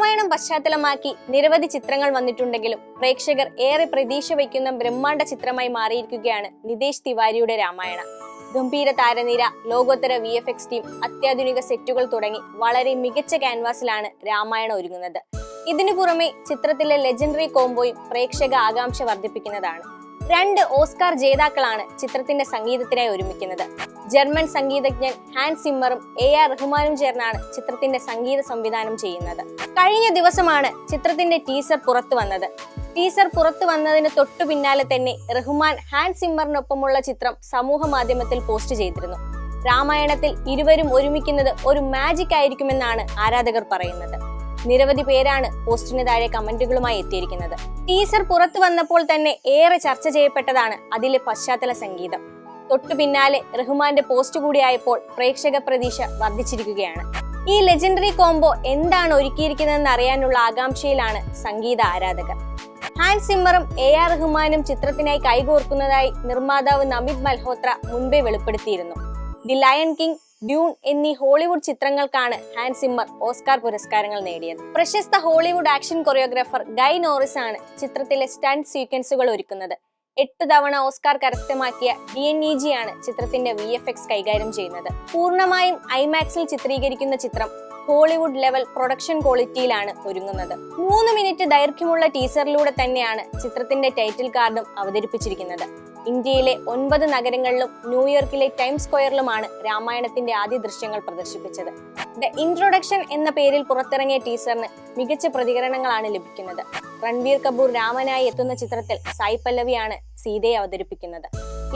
രാമായണം പശ്ചാത്തലമാക്കി നിരവധി ചിത്രങ്ങൾ വന്നിട്ടുണ്ടെങ്കിലും പ്രേക്ഷകർ ഏറെ പ്രതീക്ഷ വയ്ക്കുന്ന ബ്രഹ്മാണ്ഡ ചിത്രമായി മാറിയിരിക്കുകയാണ് നിതേഷ് തിവാരിയുടെ രാമായണ. ഗംഭീര താരനിര, ലോകോത്തര VFX ടീം, അത്യാധുനിക സെറ്റുകൾ തുടങ്ങി വളരെ മികച്ച ക്യാൻവാസിലാണ് രാമായണം ഒരുങ്ങുന്നത്. ഇതിനു പുറമെ ചിത്രത്തിലെ ലെജൻഡറി കോംബോയും പ്രേക്ഷക ആകാംക്ഷ വർദ്ധിപ്പിക്കുന്നതാണ്. 2 ഓസ്കാർ ജേതാക്കളാണ് ചിത്രത്തിന്റെ സംഗീതത്തിനായി ഒരുമിക്കുന്നത്. ജർമ്മൻ സംഗീതജ്ഞൻ ഹാൻസ് സിമ്മറും AR റഹ്മാനും ചേർന്നാണ് ചിത്രത്തിന്റെ സംഗീത സംവിധാനം ചെയ്യുന്നത്. കഴിഞ്ഞ ദിവസമാണ് ചിത്രത്തിന്റെ ടീസർ പുറത്തു വന്നത്. ടീസർ പുറത്തു വന്നതിന് തൊട്ടു പിന്നാലെ തന്നെ റഹ്മാൻ ഹാൻസ് സിമ്മറിനൊപ്പമുള്ള ചിത്രം സമൂഹ മാധ്യമത്തിൽ പോസ്റ്റ് ചെയ്തിരുന്നു. രാമായണത്തിൽ ഇരുവരും ഒരുമിക്കുന്നത് ഒരു മാജിക് ആയിരിക്കുമെന്നാണ് ആരാധകർ പറയുന്നത്. നിരവധി പേരാണ് പോസ്റ്റിന് താഴെ കമന്റുകളുമായി എത്തിയിരിക്കുന്നത്. ടീസർ പുറത്തു വന്നപ്പോൾ തന്നെ ഏറെ ചർച്ച ചെയ്യപ്പെട്ടതാണ് അതിലെ പശ്ചാത്തല സംഗീതം. തൊട്ടു പിന്നാലെ റഹ്മാന്റെ പോസ്റ്റ് കൂടിയായപ്പോൾ പ്രേക്ഷക പ്രതീക്ഷ വർദ്ധിച്ചിരിക്കുകയാണ്. ഈ ലെജൻഡറി കോംബോ എന്താണ് ഒരുക്കിയിരിക്കുന്നതെന്ന് അറിയാനുള്ള ആകാംക്ഷയിലാണ് സംഗീത ആരാധകർ. ഹാൻസ് സിമ്മറും AR റഹ്മാനും ചിത്രത്തിനായി കൈകോർക്കുന്നതായി നിർമ്മാതാവ് നമിത് മൽഹോത്ര മുൻപേ വെളിപ്പെടുത്തിയിരുന്നു. ദി ലയൺ കിങ്, ഡ്യൂൺ എന്നീ ഹോളിവുഡ് ചിത്രങ്ങൾക്കാണ് ഹാൻസ് സിമ്മർ ഓസ്കാർ പുരസ്കാരങ്ങൾ നേടിയത്. പ്രശസ്ത ഹോളിവുഡ് ആക്ഷൻ കൊറിയോഗ്രാഫർ ഗൈ നോറിസ് ആണ് ചിത്രത്തിലെ സ്റ്റണ്ട് സീക്വൻസുകൾ ഒരുക്കുന്നത്. 8 തവണ ഓസ്കാർ കരസ്ഥമാക്കിയ DNEG ആണ് ചിത്രത്തിന്റെ VFX കൈകാര്യം ചെയ്യുന്നത്. പൂർണ്ണമായും IMAX-ൽ ചിത്രീകരിക്കുന്ന ചിത്രം ഹോളിവുഡ് ലെവൽ പ്രൊഡക്ഷൻ ക്വാളിറ്റിയിലാണ് ഒരുങ്ങുന്നത്. 3 മിനിറ്റ് ദൈർഘ്യമുള്ള ടീസറിലൂടെ തന്നെയാണ് ചിത്രത്തിന്റെ ടൈറ്റിൽ കാർഡും അവതരിപ്പിച്ചിരിക്കുന്നത്. ഇന്ത്യയിലെ 9 നഗരങ്ങളിലും ന്യൂയോർക്കിലെ ടൈംസ് സ്ക്വയറിലുമാണ് രാമായണത്തിന്റെ ആദ്യ ദൃശ്യങ്ങൾ പ്രദർശിപ്പിച്ചത്. ദ ഇൻട്രൊഡക്ഷൻ എന്ന പേരിൽ പുറത്തിറങ്ങിയ ടീസറിന് മികച്ച പ്രതികരണങ്ങളാണ് ലഭിക്കുന്നത്. രൺബീർ കപൂർ രാമനായി എത്തുന്ന ചിത്രത്തിൽ സായ് പല്ലവിയാണ് സീതയെ അവതരിപ്പിക്കുന്നത്.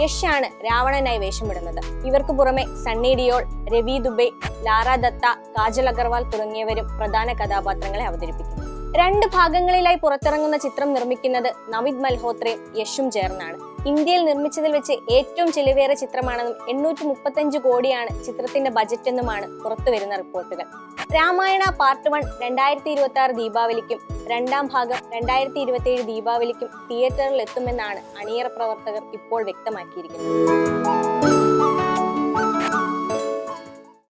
യഷ് ആണ് രാവണനായി വേഷമിടുന്നത്. ഇവർക്ക് പുറമെ സണ്ണി ഡിയോൾ, രവി ദുബെ, ലാറ ദത്ത, കാജൽ അഗർവാൾ തുടങ്ങിയവരും പ്രധാന കഥാപാത്രങ്ങളെ അവതരിപ്പിക്കുന്നു. 2 ഭാഗങ്ങളിലായി പുറത്തിറങ്ങുന്ന ചിത്രം നിർമ്മിക്കുന്നത് നമിത് മൽഹോത്രയും യഷും ചേർന്നാണ്. ഇന്ത്യയിൽ നിർമ്മിച്ചതിൽ വെച്ച് ഏറ്റവും ചെലവേറിയ ചിത്രമാണെന്നും 835 കോടിയാണ് ചിത്രത്തിന്റെ ബജറ്റ് എന്നുമാണ് പുറത്തുവരുന്ന റിപ്പോർട്ടുകൾ. രാമായണ പാർട്ട് 1 2026 ദീപാവലിക്കും 2ാം ഭാഗം 2027 ദീപാവലിക്കും തിയേറ്ററിൽ എത്തുമെന്നാണ് അണിയറ പ്രവർത്തകർ ഇപ്പോൾ വ്യക്തമാക്കിയിരിക്കുന്നത്.